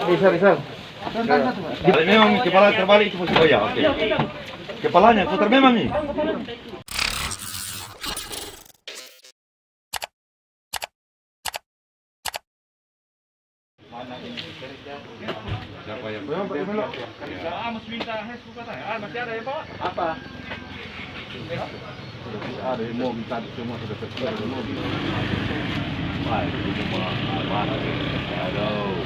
Bisa. Kalau memang kepala terbalik itu mesti goyang. Oke. Kepalanya putar memang nih. Siapa yang mesti minta masih ada ya Pak? Apa? Ada yang mau minta semua sudah tersedia di mobil. Wah, itu semua mana? Aduh.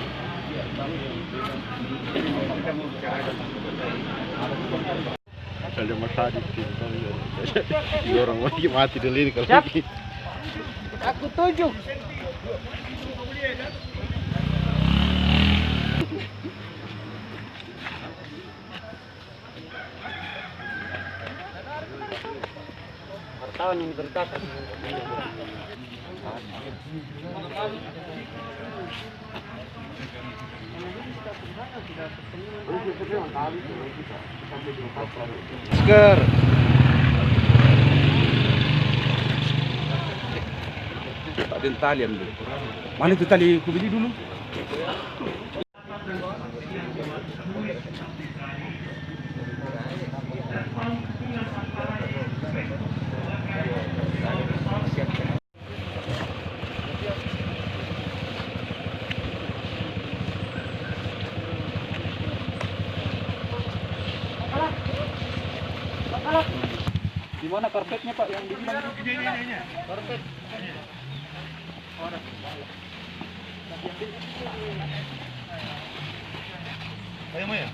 Ada masalah di sini. Orang mati dulu ini kalau begini. Aku tunjuk. Wartawan yang beritakan. Masker. Ada tali ambil. Mana itu tali ku beli dulu? Di mana karpetnya Pak yang dibilang? Ini. Karpet. Ayo mau ya?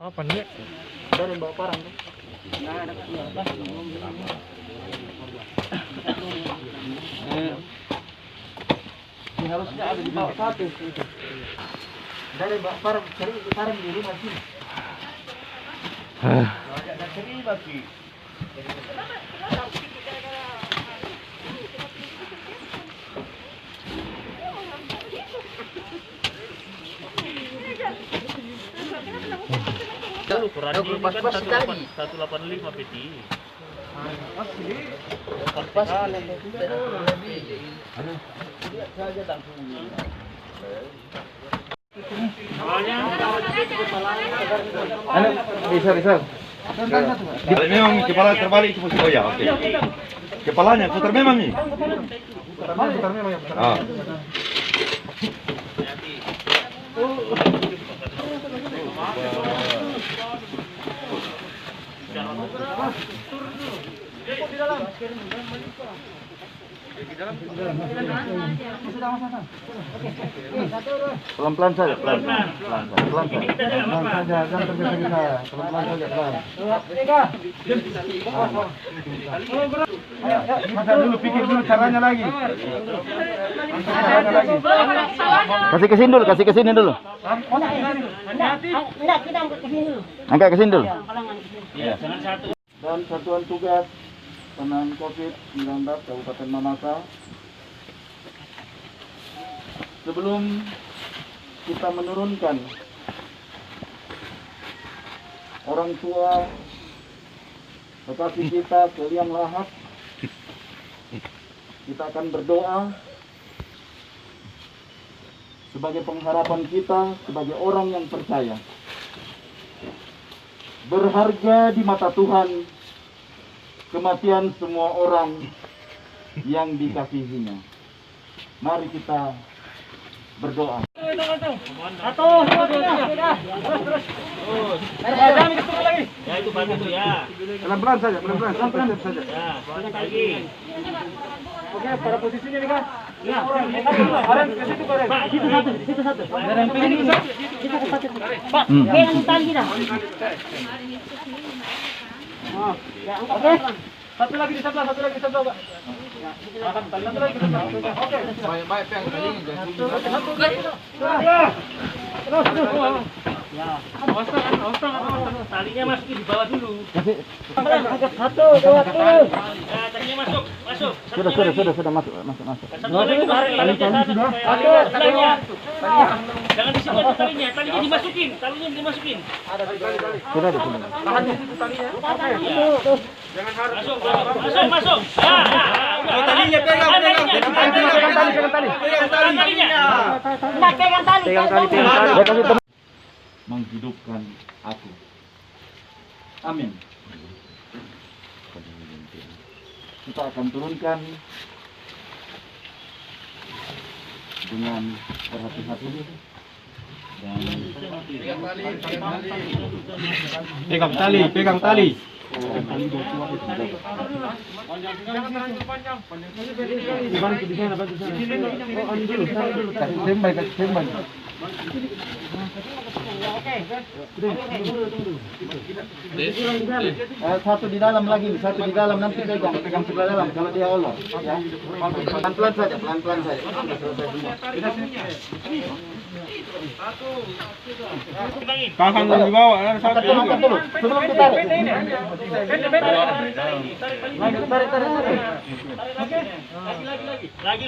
Apa nih? Ada yang bawa parang tuh. Nah, ada ini harusnya ada di bawah satu. Dari bawa parang, cari parang di rumah sini. Cari bagi. Pas sekali 185 PT. pas Bisa. Kalau memang kepala terbalik itu mesti goyang. Oke. Kepalanya putar memang nih. Putar memang ya. Ah. Pelan-pelan saja, pelan saja, jangan tergesa-gesa, pelan-pelan saja, pelan. Masa dulu pikir dulu caranya lagi. Kasih ke sini dulu. enggak kita angkat ke sini dulu. Angkat ke sini dulu. Dan Satuan Tugas Penanganan COVID-19 Kabupaten Mamasa. Sebelum kita menurunkan orang tua kekasih kita ke liang lahat, kita akan berdoa sebagai pengharapan kita sebagai orang yang percaya. Berharga di mata Tuhan kematian semua orang yang dikasihinya. Mari kita berdoa. Ya itu bantu tuh ya. Pelan-pelan saja. Ya, lagi. Oke, pada posisinya nih Kak. Ya, Karen ke situ Karen. Pak, situ satu. Kita ke satu. Pak, pegang tali dah. Oke. Satu lagi di sebelah, Pak. Ya, satu lagi di sebelah. Oke. Baik yang tadi. Terus. Ya. Talinya masukin di bawah dulu. Angkat 1, 2, 3. Talinya masuk. Sudah masuk. Satu lagi sudah. Jangan di sini talinya. Talinya dimasukin. Sudah di sini. Tahan di situ talinya. Masuk. Ya. Talinya pegang. pegang tali. Menghidupkan aku. Amin. Kita akan turunkan dengan berhati-hati dan Pegang tali, pegang tali. satu di dalam lagi, satu di dalam nanti pegang sebelah dalam kalau dia olor ya. Pelan-pelan saja, pelan-pelan saja. Kakak nggak dibawa, ada satu. Angkat dulu, sebelum ditarik. Lagi.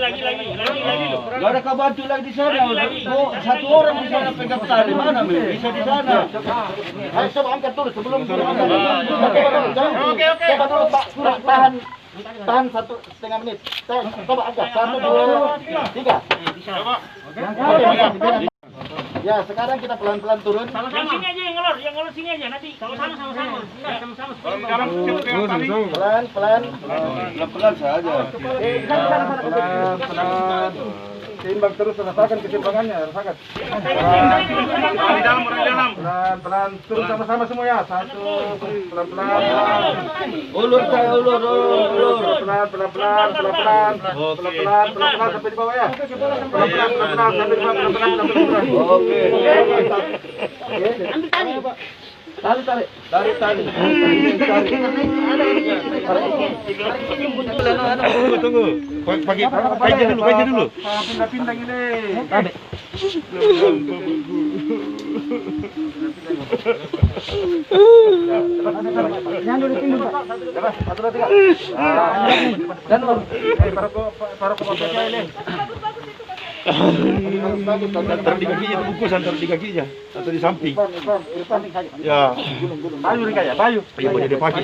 Gak ada kabantu lagi di sana. Oh, satu orang di sana pegang tali mana bisa di sana. Ayo coba angkat dulu sebelum angkat. Oke. Coba dulu Pak, tahan 1,5 menit. Coba angkat 1, 2, 3. Oke. Ya, sekarang kita pelan-pelan turun. Yang sini aja yang ngelor sini aja nanti. Sama-sama. Enggak, sama-sama. Pelan-pelan saja. Pelan-pelan. Seimbang terus, rasakan keseimbangannya, rasakan. Di dalam. Pelan-pelan, turun sama-sama semua ya. Satu, pelan-pelan. Ulur. Pelan-pelan sampai di bawah ya. Pelan-pelan sampai di bawah, pelan-pelan. Oke. Tarik. Tunggu. Pakai dulu. Pindah ini. Jangan dulu timbul, Pak. Coba, 1, 2, 3. Dan para pemakai ini. Taruh di kakinya, bungkus antar di kakinya atau di samping. Ya. Bayu nih kayak, bayu. Iya, boleh dipakai.